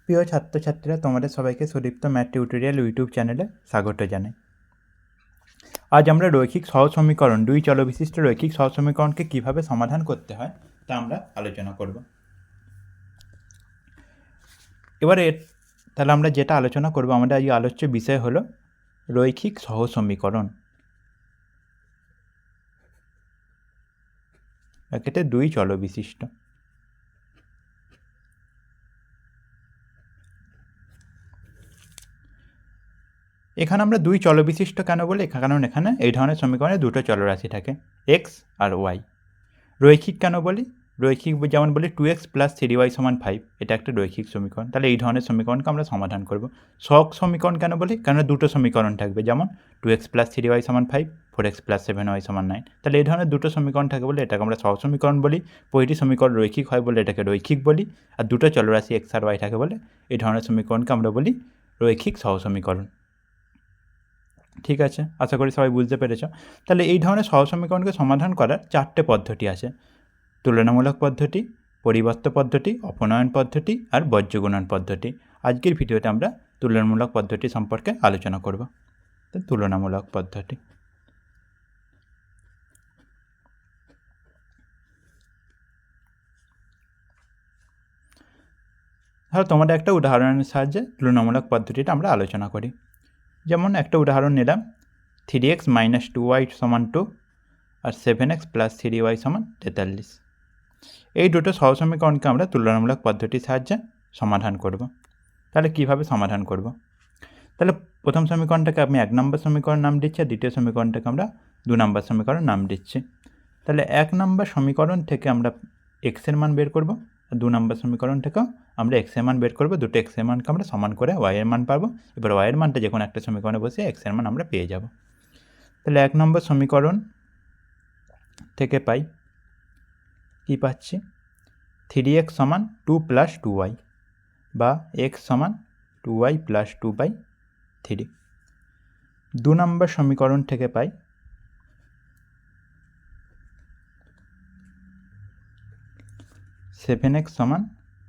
প্রিয় ছাত্রছাত্রীরা, তোমাদের সবাইকে সুদীপ্ত ম্যাথ টিউটোরিয়াল ইউটিউব চ্যানেলে স্বাগত জানাই। আজ আমরা রৈখিক সহজ সমীকরণ, দুই চল বিশিষ্ট রৈখিক সহজ সমীকরণকে কীভাবে সমাধান করতে হয় তা আমরা আলোচনা করব। এবারে তাহলে আমরা যেটা আলোচনা করব, আমাদের আজ আলোচ্য বিষয় হলো রৈখিক সহজ সমীকরণ। এক্ষেত্রে দুই চল বিশিষ্ট। এখানে আমরা দুই চল বিশিষ্ট কেন বলি? কারণ এখানে এই ধরনের সমীকরণে দুটো চলরাশি থাকে, এক্স আর ওয়াই। রৈখিক কেন বলি? রৈখিক যেমন বলি 2x + 3y = 5, এটা একটা রৈখিক সমীকরণ। তাহলে এই ধরনের সমীকরণকে আমরা সমাধান করব। সহগ সমীকরণ কেন বলি? কারণ দুটো সমীকরণ থাকবে, যেমন 2x + 3y = 5, 4x + 7y = 9। তাহলে এই ধরনের দুটো সমীকরণ থাকে বলে এটাকে আমরা সহগ সমীকরণ বলি। প্রতিটি সমীকরণ রৈখিক হয় বলে এটাকে রৈখিক বলি। আর দুটো চলরাশি x আর y থাকে বলে এই ধরনের সমীকরণকে আমরা বলি রৈখিক সহজ সমীকরণ। ঠিক আছে, আশা করি সবাই বুঝতে পেরেছ। তাহলে এই ধরনের সহজ সমীকরণকে সমাধান করার চারটে পদ্ধতি আছে: তুলনামূলক পদ্ধতি, পরিবর্ত পদ্ধতি, অপনয়ন পদ্ধতি আর বজ্রগুণন পদ্ধতি। আজকের ভিডিওতে আমরা তুলনামূলক পদ্ধতি সম্পর্কে আলোচনা করব। তুলনামূলক পদ্ধতি। ধরো তোমাদের একটা উদাহরণের সাহায্যে তুলনামূলক পদ্ধতিটা আমরা আলোচনা করি। যেমন একটা উদাহরণ নিলাম, 3x - 2y = 2 আর 7x + 3y = 43। এই দুটো সহজ সমীকরণকে আমরা তুলনামূলক পদ্ধতির সাহায্যে সমাধান করব। তাহলে কিভাবে সমাধান করব? তাহলে প্রথম সমীকরণটাকে আমি 1 নম্বর সমীকরণ নাম দিচ্ছি, আর দ্বিতীয় সমীকরণটাকে আমরা 2 নম্বর সমীকরণ নাম দিচ্ছি। তাহলে 1 নম্বর সমীকরণ থেকে আমরা x এর মান বের করব, আর 2 নম্বর সমীকরণ থেকেও আমরা x এর মান বের করব। দুটো x এর মানকে আমরা সমান করে y এর মান পাবো। এবার y এর মানটা যে কোনো একটা সমীকরণে বসে x এর মান আমরা পেয়ে যাব। তাহলে 1 নম্বর সমীকরণ থেকে পাই, কি পাচ্ছি? 3x = 2 + 2y বা x = 2y + 2/3। 2 নম্বর সমীকরণ থেকে পাই 7x =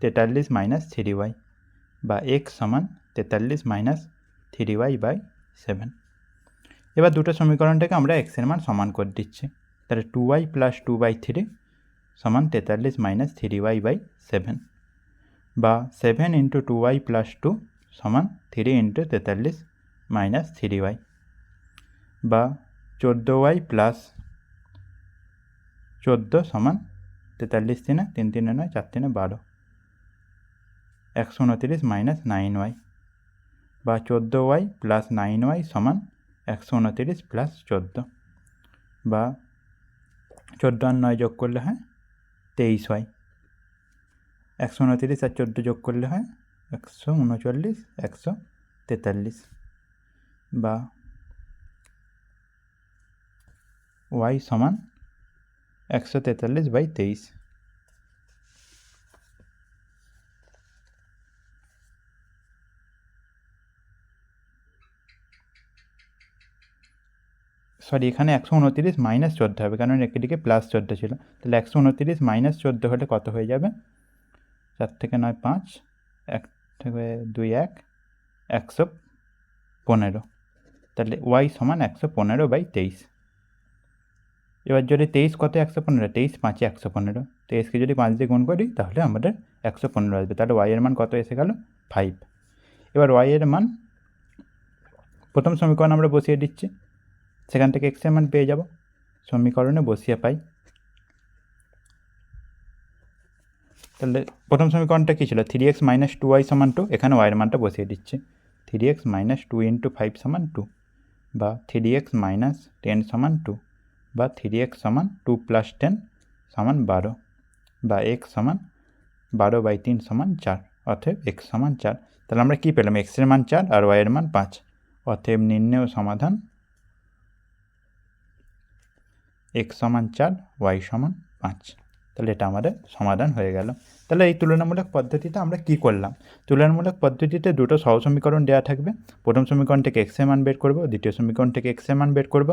43 - 3y বা x = 43 - 3y/7। এবার দুটো সমীকরণটাকে আমরা x এর মান সমান করে দিচ্ছি। তাহলে 2y + 2/3 = 43 - 3y/7 বা 7 × 2y + 2 = 3 × 43 - 3y বা 14y + 14 = 43 3 3 3 9 4 3 12 129 - 9y বা 14y + 9y = 129 + 14 বা 14 আর 9 যোগ করলে হয় 23y। 129 আর 14 যোগ করলে হয় 139 143 বা y = 143/23। সরি, এখানে 129 - 14 হবে, কারণ একদিকে +14 ছিল। তাহলে 129 - 14 হলে কত হয়ে যাবে? 4 থেকে 9 5, 1 থেকে 2 1, 115। তাহলে y = 115/23। এবার যদি 23 কত? 115। 23 5 115। 23কে যদি 5 দিয়ে গুণ করি তাহলে আমাদের 115 আসবে। তাহলে y এর মান কত এসে গেল? 5। এবার y এর মান প্রথম সমীকরণ আমরা বসিয়ে দিচ্ছি, সেখান থেকে x এর মান পেয়ে যাব। সমীকরণে বসিয়ে পাই। তাহলে প্রথম সমীকরণটা কী ছিল? 3x - 2y = 2। এখানে y এর মানটা বসিয়ে দিচ্ছি। 3x - 2 × 5 = 2 বা 3x - 10 = 2 বা 3x = 2 + 10 = 12 বা x = 12/3 = 4। অতএব x = 4। তাহলে আমরা কী পেলাম? x এর মান 4 আর y এর মান 5। অতএব নির্ণেয় সমাধান x = 4, y = 5। তাহলে এটা আমাদের সমাধান হয়ে গেল। তাহলে এই তুলনামূলক পদ্ধতিতে আমরা কি করলাম? তুলনামূলক পদ্ধতিতে দুটো সহজ সমীকরণ দেওয়া থাকবে। প্রথম সমীকরণ থেকে x এর মান বের করব, দ্বিতীয় সমীকরণ থেকে x এর মান বের করব।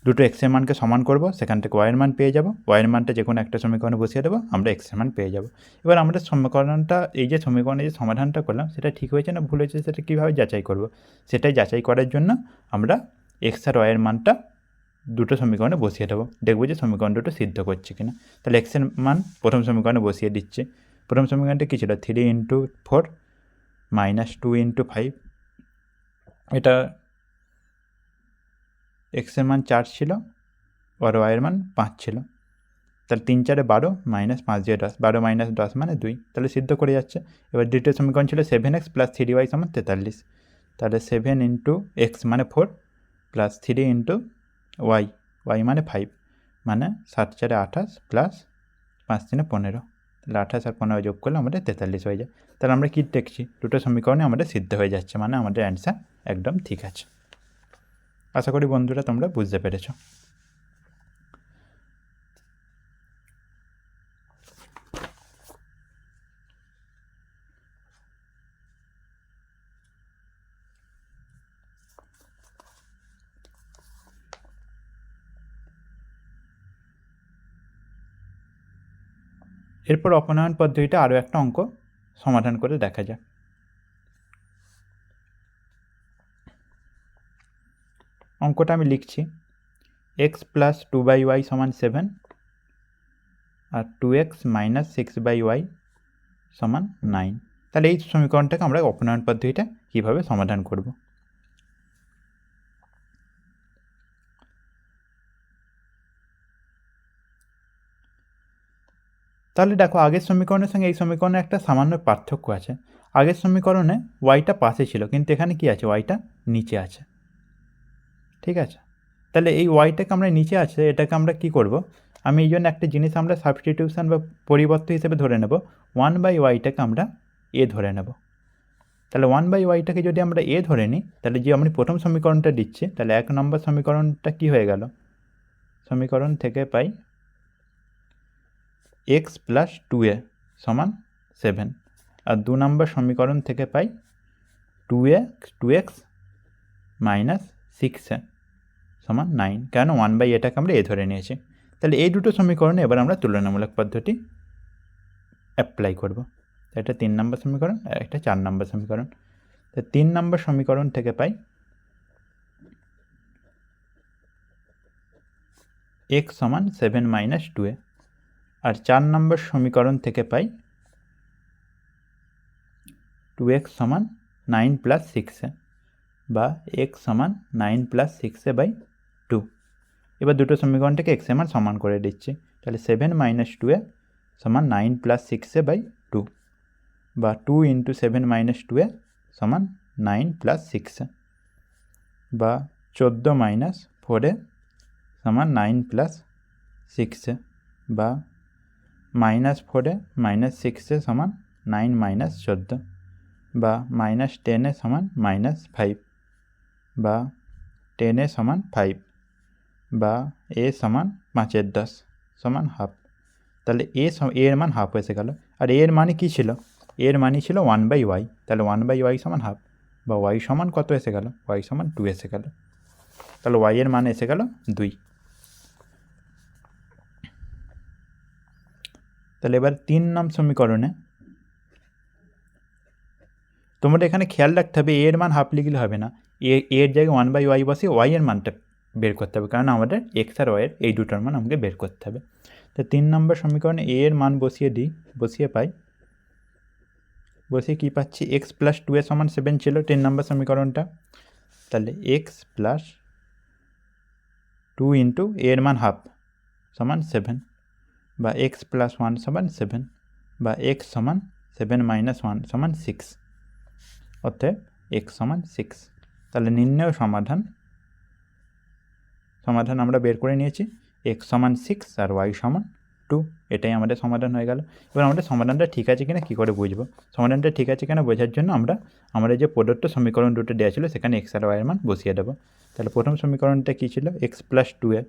দুটো এক্সের মানকে সমান করব, সেখান থেকে ওয়াইয়ের মান পেয়ে যাব, ওয়াইয়ের মানটা যে কোনো একটা সমীকরণে বসিয়ে দেবো, আমরা এক্সের মান পেয়ে যাব। এবার আমরা সমীকরণটা, এই যে সমীকরণে যে সমাধানটা করলাম সেটা ঠিক হয়েছে না ভুল হয়েছে সেটা কীভাবে যাচাই করব, সেটাই যাচাই করার জন্য আমরা এক্স আর ওয়াইয়ের মানটা দুটো সমীকরণে বসিয়ে দেবো, দেখবো যে সমীকরণ দুটো সিদ্ধ করছে কিনা। তাহলে এক্সের মান প্রথম সমীকরণে বসিয়ে দিচ্ছে। প্রথম সমীকরণটা কী ছিল, 3 × 4 - 2 × 5, এটা এক্সের মান 4 ছিল আর ওয়াইয়ের মান 5 ছিল। তাহলে 3 × 4 = 12 - 5 × 10, 12 - 10 মানে 2, তাহলে সিদ্ধ করে যাচ্ছে। এবার দ্বিতীয় সমীকরণ ছিল 7x + 3y = 43, তাহলে 7 × x মানে 4 + 3 × y, y মানে 5, মানে 7 × 4 = 28 + 5 × 3 = 15, তাহলে 28 আর 15 যোগ করলে আমাদের 43 হয়ে যায়। তাহলে আমরা কী দেখছি, দুটো সমীকরণে আমাদের সিদ্ধ হয়ে যাচ্ছে, মানে আমাদের অ্যান্সার একদম ঠিক আছে। আশা করি বন্ধুরা তোমরা বুঝতে পেরেছো। এরপর অপনয়ন পদ্ধতিতে আরও একটা অঙ্ক সমাধান করে দেখা যাক। অঙ্কটা আমি লিখছি, x + 2y = 7 আর 2x - 6y = 9। তাহলে এই সমীকরণটাকে আমরা অপনয়ন পদ্ধতিটা কীভাবে সমাধান করব। তাহলে দেখো, আগের সমীকরণের সঙ্গে এই সমীকরণে একটা সামান্য পার্থক্য আছে। আগের সমীকরণে ওয়াইটা পাশে ছিল, কিন্তু এখানে কি আছে, ওয়াইটা নিচে আছে। ঠিক আছে, তাহলে এই ওয়াইটাকে আমরা নিচে আছে, এটাকে আমরা কি করব, আমি এই জন্য একটা জিনিস আমরা সাবস্টিটিউশন বা পরিবর্তন হিসেবে ধরে নেব, 1/yটাকে আমরা এ ধরে নেব। তাহলে 1/yটাকে যদি আমরা এ ধরে নিই, তাহলে যে আমি প্রথম সমীকরণটা দিচ্ছি, তাহলে 1 নম্বর সমীকরণটা কি হয়ে গেল, সমীকরণ থেকে পাই x + 2a = 7, আর 2 নম্বর সমীকরণ থেকে পাই 2x - 6a = 9, কেন 1/এটাকে আমরা এ ধরে নিয়েছি। তাহলে এই দুটো সমীকরণে এবার আমরা তুলনামূলক পদ্ধতি অ্যাপ্লাই করব। এটা 3 নম্বর সমীকরণ আর একটা 4 নম্বর সমীকরণ। তো 3 নম্বর সমীকরণ থেকে পাই x = 7 - 2a, আর 4 নম্বর সমীকরণ থেকে পাই 2x = 9 + 6a, বা x = 9 + 6a/2। এবার দুটো সমীকরণটাকে x এর মান সমান করে দিচ্ছি, তাহলে 7 - 2a = 9 + 6a/2, বা 2 × 7 - 2a = 9 + 6a, বা 14 - 4a = 9 + 6a, বা -4a - 6a = 9 - 14, বা -10a = -5, বা 10a = 5, বা a = 5/10 = হাফ। তাহলে এর মান হাফ এসে গেল, আর এর মানে কী ছিল, এর মানই ছিল 1/y, তাহলে 1/y = হাফ, বা y সমান কত এসে গেল, y = 2 এসে গেল। তাহলে y এর মান এসে গেল 2। তাহলে এবার 3 নং সমীকরণে তোমরা এখানে খেয়াল রাখতে হবে, এর মান হাফ লিখলে হবে না, এর জায়গায় 1/y বসে y এর মানটা বের করতে হবে, কারণ আমাদের x আর y এর এই দুটোর মান আমাকে বের করতে হবে। তো 3 নম্বর সমীকরণে a এর মান বসিয়ে দিই, বসিয়ে পাই, বসিয়ে কী পাচ্ছি, x + 2a = 7 ছিল 3 নম্বর সমীকরণটা, তাহলে x + 2 × a এর মান হাফ = 7, বা x + 1 = 7, বা x = 7 - 1 = 6, অতএব x = 6। তাহলে নির্ণয় সমাধান আমরা বের করে নিয়েছি, x = 6 আর y = 2, এটাই আমাদের সমাধান হয়ে গেল। এবার আমাদের সমাধানটা ঠিক আছে কিনা কী করে বুঝবো, সমাধানটা ঠিক আছে কিনা বোঝার জন্য আমরা আমাদের যে প্রদত্ত সমীকরণ দুটো দেওয়া ছিল সেখানে x আর y এর মান বসিয়ে দেবো। তাহলে প্রথম সমীকরণটা কী ছিল, x + 2a,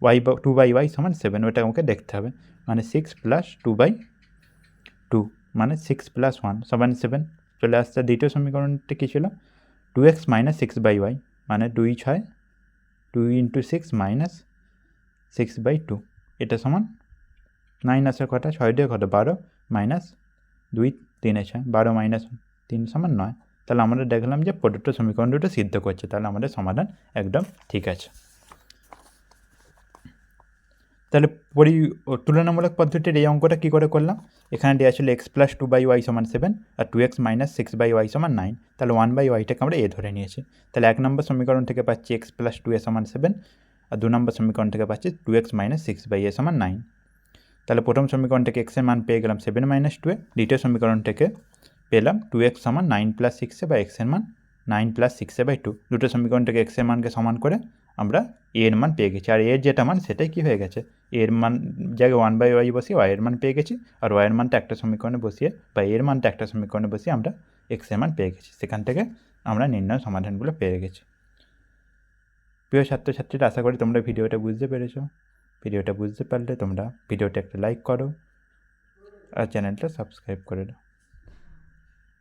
2/y = 7, ওটা আমাকে দেখতে হবে, মানে 6 + 2/2 মানে 6 + 1 = 7 চলে আসছে। দ্বিতীয় সমীকরণটা কী ছিল, 2x - 6/y, মানে 2 × 6 = 6/2, এটা সমান 9 আসে কটা, 6 দিয়ে কত 12 মাইনাস 2 3 6, 12 মাইনাস 3 সমান 9। তাহলে আমরা দেখলাম যে প্রদত্ত সমীকরণ দুটো সিদ্ধ করছে, তাহলে আমাদের সমাধান একদম ঠিক আছে। তাহলে তুলনামূলক পদ্ধতির এই অঙ্কটা কী করে করলাম, এখানে দেওয়া ছিল x + 2/y = 7 আর 2x - 6/y = 9, তাহলে 1/yটাকে আমরা a ধরে নিয়েছি। তাহলে 1 নম্বর সমীকরণ থেকে পাচ্ছি x + 2a = 7 আর 2 নম্বর সমীকরণ থেকে পাচ্ছি 2x - 6/a = 9। তাহলে প্রথম সমীকরণ থেকে x এর মান পেয়ে গেলাম 7 - 2a, দ্বিতীয় সমীকরণ থেকে পেলাম 2x = 9 + 6a বা x এর মান 9 + 6a/2। দুটো সমীকরণ থেকে x এর মানকে সমান করে আমরা a এর মান পেয়ে গেছি, আর এর যেটা মান সেটাই কী হয়ে গেছে, এর মান জায়গায় 1/y বসিয়ে y এর মান পেয়ে গেছি, আর y এর মানটা একটা সমীকরণে বসিয়ে বা এর মানটা একটা সমীকরণে বসিয়ে আমরা x এর মান পেয়ে গেছি। সেখান থেকে আমরা নির্ণয় সমাধানগুলো পেয়ে গেছি। প্রিয় ছাত্রছাত্রীরা, আশা করি তোমরা ভিডিওটা বুঝতে পেরেছো। ভিডিওটা বুঝতে পারলে তোমরা ভিডিওটা একটা লাইক করো আর চ্যানেলটা সাবস্ক্রাইব করে দাও।